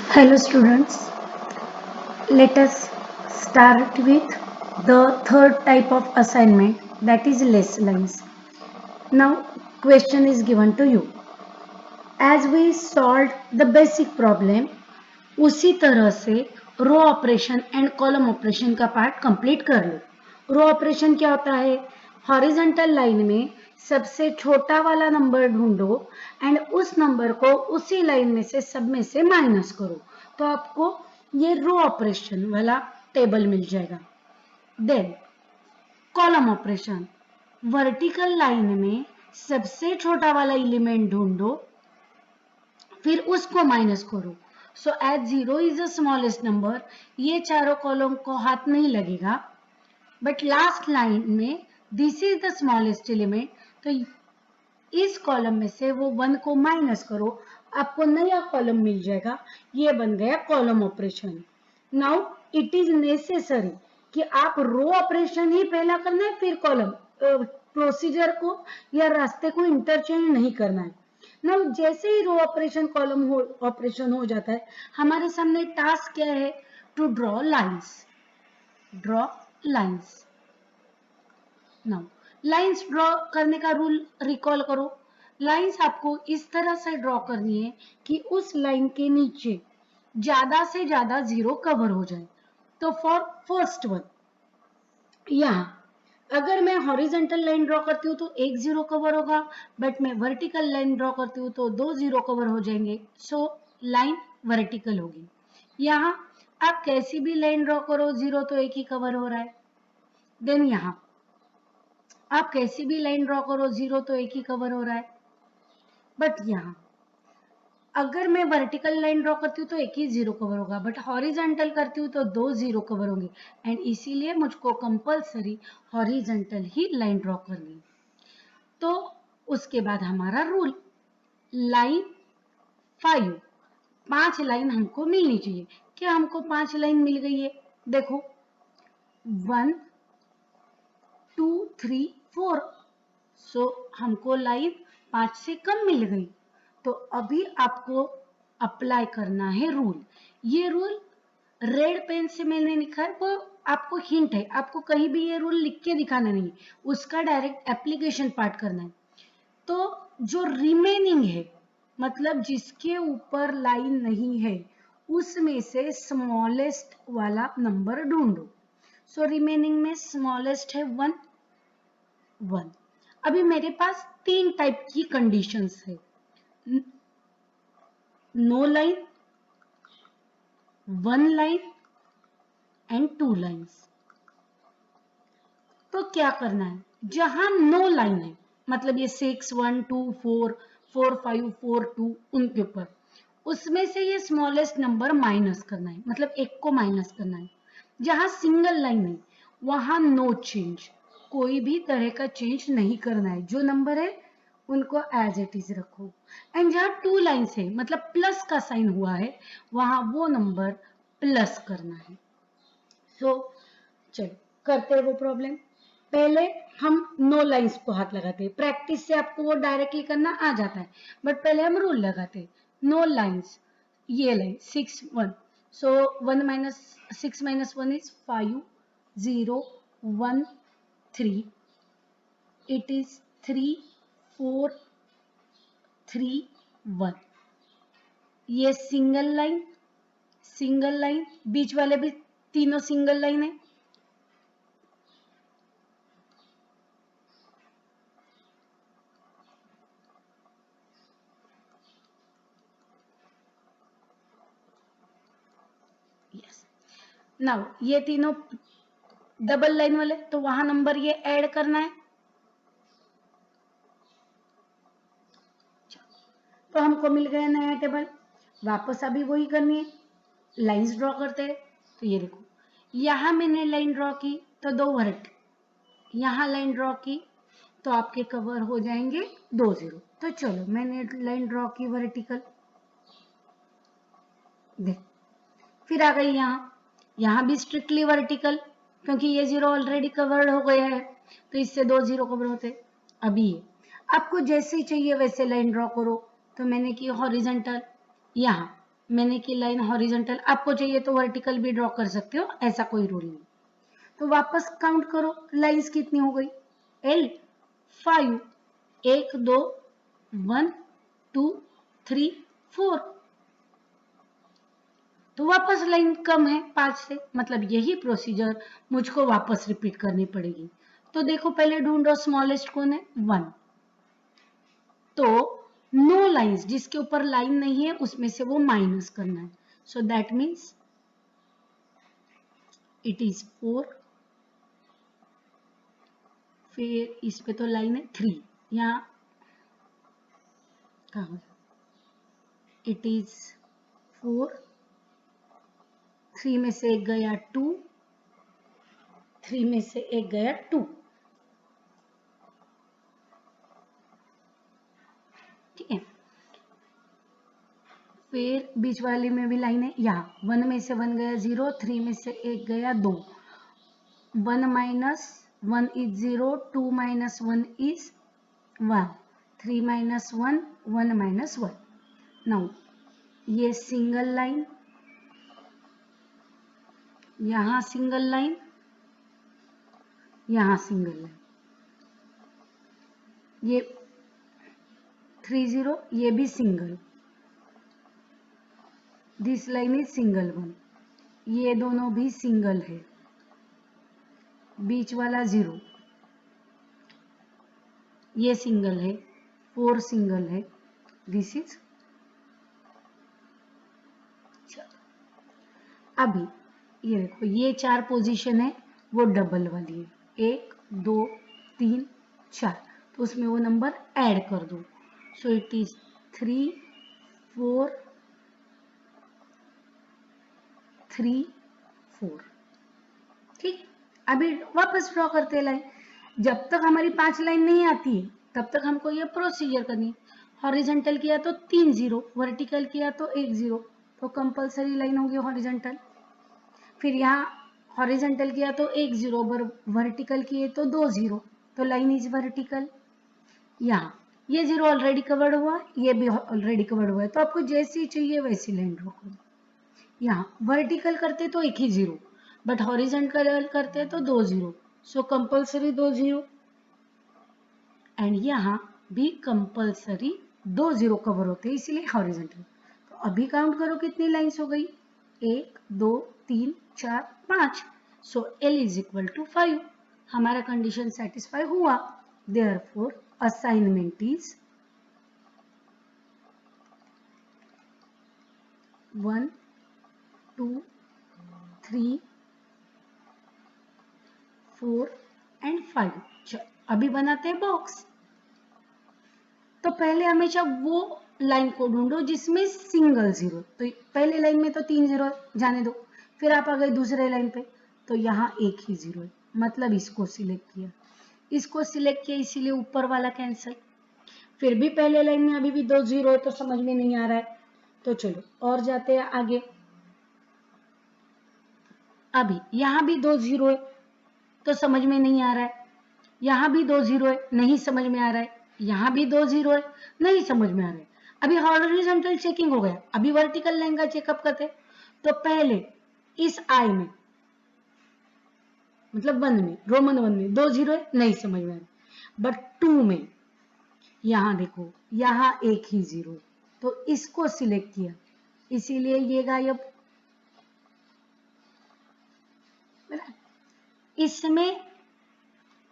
Hello students, let us start with the third type of assignment, that is less lines. Now question is given to you. As we solved the basic problem, उसी तरह से row operation and column operation का part complete कर लो। Row operation क्या होता है? Horizontal line में सबसे छोटा वाला नंबर ढूंढो एंड उस नंबर को उसी लाइन में से सब में से माइनस करो, तो आपको ये रो ऑपरेशन वाला टेबल मिल जाएगा। Then column operation, vertical line में सबसे छोटा वाला एलिमेंट ढूंढो, फिर उसको माइनस करो। So as 0 is the smallest number, ये चारों कॉलम को हाथ नहीं लगेगा, बट लास्ट लाइन में this is the smallest element, तो इस कॉलम में से वो 1 को माइनस करो, आपको नया कॉलम मिल जाएगा। ये बन गया column operation. Now it is necessary कि आप रो ऑपरेशन ही पहला करना है, फिर कॉलम। प्रोसीजर को या रास्ते को इंटरचेंज नहीं करना है। ना जैसे ही रो ऑपरेशन कॉलम ऑपरेशन हो जाता है, हमारे सामने टास्क क्या है? To draw lines. Draw lines. Now lines draw करने का रूल रिकॉल करो। लाइंस आपको इस तरह से ड्रॉ करनी है कि उस लाइन के नीचे ज्यादा से ज्यादा 0 कवर हो जाए। तो फॉर फर्स्ट वन, यहाँ अगर मैं हॉरिजॉन्टल लाइन ड्रॉ करती हूँ तो एक 0 कवर होगा, बट मैं वर्टिकल लाइन ड्रॉ करती हूँ तो 2 0 कवर हो जाएंगे। सो लाइन वर्टिकल होगी। यहाँ आप कैसी भी लाइन ड्रॉ करो, 0 तो एक ही कवर हो रहा है। देन यहाँ आप कैसी भी लाइन ड्रॉ करो, 0 तो एक ही कवर हो रहा है। बट यहाँ अगर मैं वर्टिकल लाइन ड्रॉ करती हूँ तो एक ही 0 कवर होगा, बट हॉरिजॉन्टल करती हूँ तो 2 0 कवर होंगे, एंड इसीलिए मुझको कंपल्सरी हॉरिजॉन्टल ही लाइन ड्रॉ करनी। तो उसके बाद हमारा रूल, लाइन 5 लाइन हमको मिलनी चाहिए। क्या हमको 5 लाइन मिल गई है? देखो 1 2 3 4, सो हमको लाइन 5 से कम मिल गई। तो अभी आपको अप्लाई करना है रूल। ये रूल रेड पेन से मैंने लिखा है, वो आपको हिंट है, आपको कहीं भी ये रूल लिख के दिखाना नहीं, उसका डायरेक्ट एप्लीकेशन पार्ट करना है। तो जो रिमेनिंग है, मतलब जिसके ऊपर लाइन नहीं है, उसमें से स्मॉलेस्ट वाला नंबर ढूंढो। सो रिमेनिंग में स्मॉलेस्ट है 1। अभी मेरे पास 3 टाइप की कंडीशंस है, no line, 1 line and 2 lines. तो क्या करना है? जहां नो लाइन है, मतलब ये 6 1 2 4 4 5 4 2, उनके ऊपर उसमें से ये स्मॉलेस्ट नंबर माइनस करना है, मतलब एक को माइनस करना है। जहां सिंगल लाइन है वहां नो चेंज, कोई भी तरह का चेंज नहीं करना है, जो नंबर है उनको एज इट इज रखो। एंड जहां 2 लाइन्स है, मतलब प्लस का साइन हुआ है, वहां वो नंबर प्लस करना है। सो चलो करते हैं वो प्रॉब्लम। पहले हम नो लाइंस को हाथ लगाते हैं, प्रैक्टिस से आपको वो डायरेक्टली करना आ जाता है, बट पहले हम रूल लगाते हैं। नो लाइंस, ये line 6 1, so 1 minus 6 minus 1 is 5 0 1 3, it is 3 4 3 1। ये सिंगल लाइन, बीच वाले भी तीनों सिंगल लाइन है। यस, नाउ ये तीनों डबल लाइन वाले, तो वहां नंबर ये ऐड करना है। तो हमको मिल गया नया टेबल, वापस अभी वही करनी है, लाइंस ड्रॉ करते हैं। तो ये देखो, यहां मैंने लाइन ड्रॉ की तो 2 वर्ट, यहां लाइन ड्रॉ की तो आपके कवर हो जाएंगे 2 0। तो चलो मैंने लाइन ड्रॉ की वर्टिकल, देख फिर आ गई यहां भी स्ट्रिक्टली वर्टिकल, क्योंकि ये 0 ऑलरेडी कवर्ड हो गया है, तो इससे 2 0 कवर होते। अभी ये आपको जैसे ही चाहिए वैसे लाइन ड्रॉ करो। तो मैंने की हॉरिजॉन्टल, यहाँ मैंने की लाइन हॉरिजॉन्टल, आपको चाहिए तो वर्टिकल भी ड्रॉ कर सकते हो, ऐसा कोई रूल नहीं। तो वापस काउंट करो लाइंस कितनी हो गई, L 5, 1 2 1 2 3 4, तो वापस लाइन कम है 5 से, मतलब यही प्रोसीजर मुझको वापस रिपीट करनी पड़ेगी। तो देखो पहले ढूंढो स्मॉलेस्ट कौन है, 1। तो नो लाइंस, जिसके ऊपर लाइन नहीं है उसमें से वो माइनस करना है। So that means it is 4, फिर इस पे तो लाइन है 3, यहाँ कहा, इट इज 4, 3 में से एक गया 2, 3 में से एक गया 2, ठीक है। फिर बीच वाले में भी लाइन है, यहाँ 1 में से 1 गया 0, 3 में से एक गया 2, 1 minus 1 is 0, 2 minus 1 is 1, 3 minus 1 1 minus 1। Now ये सिंगल लाइन, यहाँ सिंगल लाइन, यहाँ सिंगल लाइन, ये 3 0, ये भी single, this line is single 1, ये दोनों भी सिंगल है, बीच वाला 0, ये सिंगल है, 4 सिंगल है, दिस इज। अभी ये देखो ये 4 पोजीशन है वो डबल वाली है, 1 2 3 4, तो उसमें वो नंबर ऐड कर दो। सो इट इज 3 4 3 4, ठीक। अभी वापस ड्रॉ करते हैं लाइन, जब तक हमारी 5 लाइन नहीं आती है तब तक हमको ये प्रोसीजर करनी है। हॉरिजॉन्टल किया तो 3 0, वर्टिकल किया तो 1 0, तो कंपलसरी लाइन होगी हॉरिजॉन्टल। फिर यहाँ हॉरिजॉन्टल किया तो 1 0, वर्टिकल किए तो 2 0, तो लाइन इज वर्टिकल। यहाँ ये 0 ऑलरेडी कवर्ड हुआ, ये भी ऑलरेडी कवर्ड हुआ है, तो आपको जैसी चाहिए वैसी लाइन ड्रॉ करो। यहाँ वर्टिकल करते तो एक ही 0, बट हॉरिजॉन्टल करते तो 2 0, सो कंपलसरी 2 0, एंड यहाँ भी कंपलसरी 2 0 कवर होते हैं, इसीलिए हॉरिजॉन्टल। तो अभी काउंट करो कितनी लाइंस हो गई, 1 2 3 4 5, so L is equal to 5, हमारा कंडीशन सेटिस्फाई हुआ। Therefore assignment is 1 2 3 4 and 5। चलो अभी बनाते हैं बॉक्स। तो पहले हमेशा वो लाइन को ढूंढो जिसमें सिंगल 0, तो पहले लाइन में तो 3 0 जाने दो, फिर आप आ गए दूसरे लाइन पे, तो यहाँ एक ही 0 है, मतलब इसको सिलेक्ट किया, इसको सिलेक्ट किया, इसीलिए ऊपर वाला कैंसिल। फिर भी पहले लाइन में अभी भी 2 0 है, तो समझ में नहीं आ रहा है, तो चलो और जाते हैं आगे। अभी यहाँ भी 2 0 है, तो समझ में नहीं आ रहा है, यहाँ भी 2 0 है, नहीं समझ में आ रहा है, यहाँ भी 2 0 है, नहीं समझ में आ रहा है। अभी हॉरिजॉन्टल चेकिंग हो गया, अभी वर्टिकल लाइन का चेकअप करते। तो पहले इस आई में, मतलब 1 में, रोमन 1 में 2 0 है, नहीं समझ में आ रहा, बट 2 में यहां देखो, यहां एक ही 0, तो इसको सिलेक्ट किया, इसीलिए ये गायब। इसमें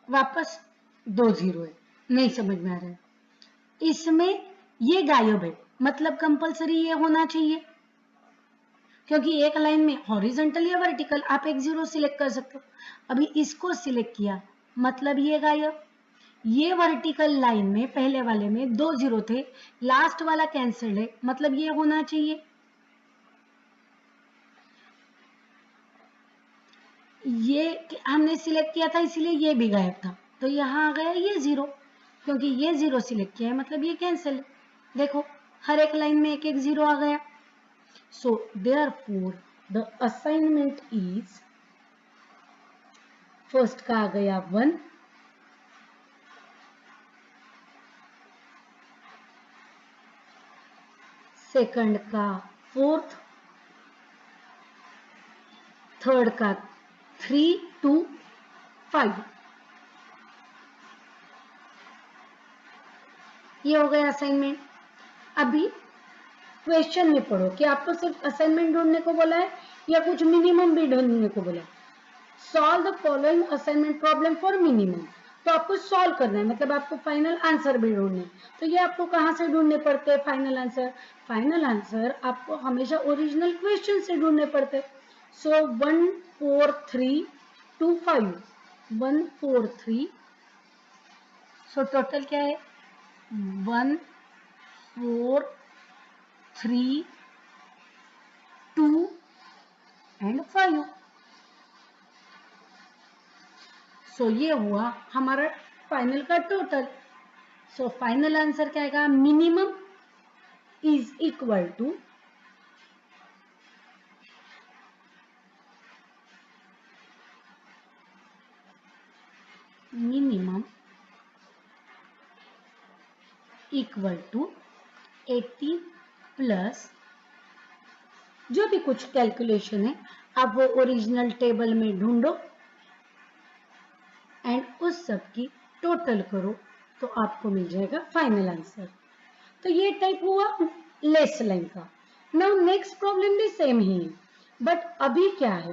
वापस 2 0 है, नहीं समझ में आ रहा है, इसमें ये गायब है, मतलब कंपलसरी ये होना चाहिए, क्योंकि एक लाइन में हॉरिजॉन्टल या वर्टिकल आप एक 0 सिलेक्ट कर सकते हो। अभी इसको सिलेक्ट किया, मतलब ये गायब। ये वर्टिकल लाइन में पहले वाले में 2 0 थे, लास्ट वाला कैंसिल्ड है, मतलब ये होना चाहिए। ये हमने सिलेक्ट किया था, इसलिए ये भी गायब था, तो यहाँ आ गया ये 0, क्योंकि ये 0 सिलेक्ट किया है, मतलब ये कैंसिल है। देखो हर एक लाइन में एक एक 0 आ गया। So therefore the assignment is, first का आ गया 1, सेकंड का फोर्थ, थर्ड का 3 2 5। ये हो गया असाइनमेंट। अभी क्वेश्चन में पढ़ो कि आपको सिर्फ असाइनमेंट ढूंढने को बोला है या कुछ मिनिमम भी ढूंढने को बोला है। Solve the following assignment problem for minimum. तो आपको सॉल्व करना है, मतलब आपको फाइनल आंसर भी ढूंढना है। तो ये आपको कहां से ढूंढने पड़ते हैं फाइनल आंसर? फाइनल आंसर आपको हमेशा ओरिजिनल क्वेश्चन से ढूंढने पड़ते हैं। सो 1 4 3 2 5, 1 4 3। सो टोटल क्या है? 1 4 3 2 एंड 5। सो ये हुआ हमारा फाइनल का टोटल। सो फाइनल आंसर क्या आएगा? Minimum is equal to minimum equal to 80 plus जो भी कुछ कैलकुलेशन है आप वो ओरिजिनल टेबल में ढूंढो एंड उस सब की टोटल करो तो आपको मिल जाएगा फाइनल आंसर। तो ये टाइप हुआ लेस लाइन का। नाउ नेक्स्ट प्रॉब्लम भी सेम ही है, बट अभी क्या है